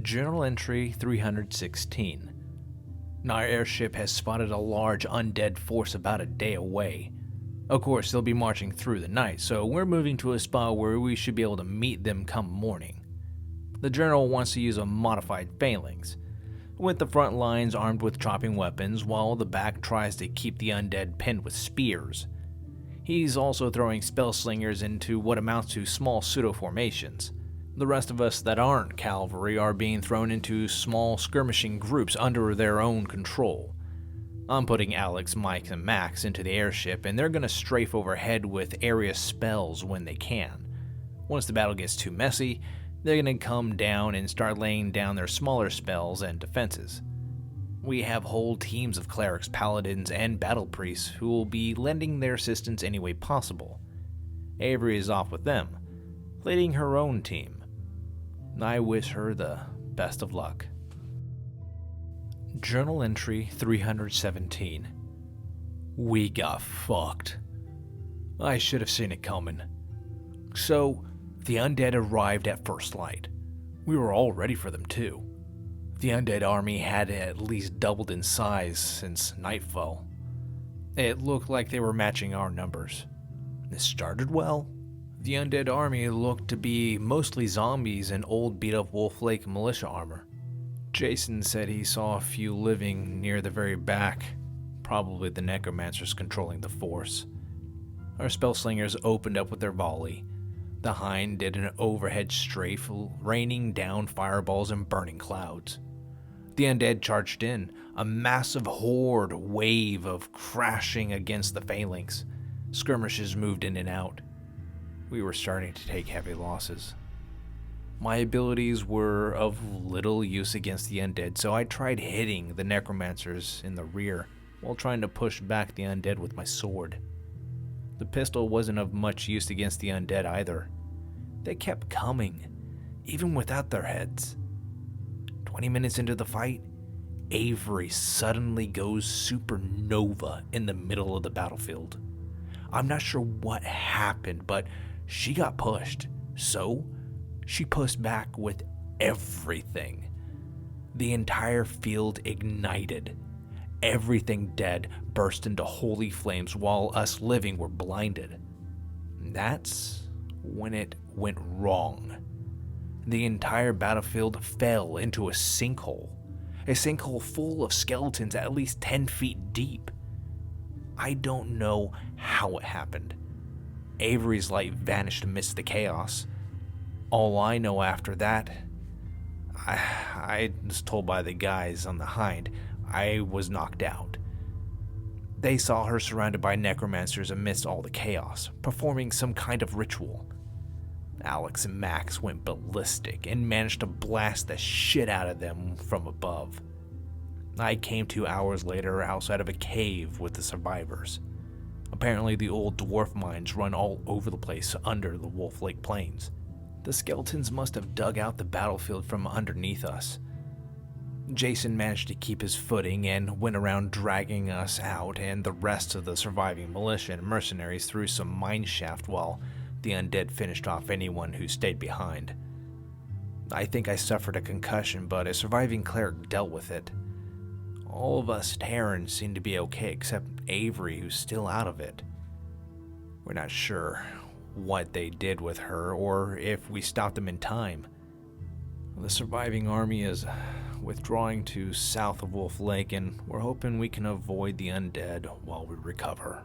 Journal Entry 316. Our airship has spotted a large undead force about a day away. Of course, they'll be marching through the night, so we're moving to a spot where we should be able to meet them come morning. The General wants to use a modified phalanx, with the front lines armed with chopping weapons, while the back tries to keep the undead pinned with spears. He's also throwing spell slingers into what amounts to small pseudo-formations. The rest of us that aren't cavalry are being thrown into small skirmishing groups under their own control. I'm putting Alex, Mike, and Max into the airship, and they're going to strafe overhead with area spells when they can. Once the battle gets too messy, they're going to come down and start laying down their smaller spells and defenses. We have whole teams of clerics, paladins, and battle priests who will be lending their assistance any way possible. Avery is off with them, leading her own team. I wish her the best of luck. Journal Entry 317. We got fucked. I should have seen it coming. So, the undead arrived at first light. We were all ready for them too. The undead army had at least doubled in size since nightfall. It looked like they were matching our numbers. This started well. The undead army looked to be mostly zombies in old beat-up Wolf Lake militia armor. Jason said he saw a few living near the very back, probably the necromancers controlling the force. Our spellslingers opened up with their volley. The hind did an overhead strafe, raining down fireballs and burning clouds. The undead charged in, a massive horde wave of crashing against the phalanx. Skirmishes moved in and out. We were starting to take heavy losses. My abilities were of little use against the undead, so I tried hitting the necromancers in the rear while trying to push back the undead with my sword. The pistol wasn't of much use against the undead either. They kept coming, even without their heads. 20 minutes into the fight, Avery suddenly goes supernova in the middle of the battlefield. I'm not sure what happened, but she got pushed, so she pushed back with everything. The entire field ignited. Everything dead burst into holy flames while us living were blinded. That's when it went wrong. The entire battlefield fell into a sinkhole full of skeletons at least 10 feet deep. I don't know how it happened. Avery's light vanished amidst the chaos. All I know after that, I was told by the guys on the hind, I was knocked out. They saw her surrounded by necromancers amidst all the chaos, performing some kind of ritual. Alex and Max went ballistic and managed to blast the shit out of them from above. I came 2 hours later outside of a cave with the survivors. Apparently the old dwarf mines run all over the place under the Wolf Lake Plains. The skeletons must have dug out the battlefield from underneath us. Jason managed to keep his footing and went around dragging us out and the rest of the surviving militia and mercenaries through some mine shaft while the undead finished off anyone who stayed behind. I think I suffered a concussion, but a surviving cleric dealt with it. All of us Terrans seem to be okay except Avery, who's still out of it. We're not sure what they did with her or if we stopped them in time. The surviving army is withdrawing to south of Wolf Lake, and we're hoping we can avoid the undead while we recover.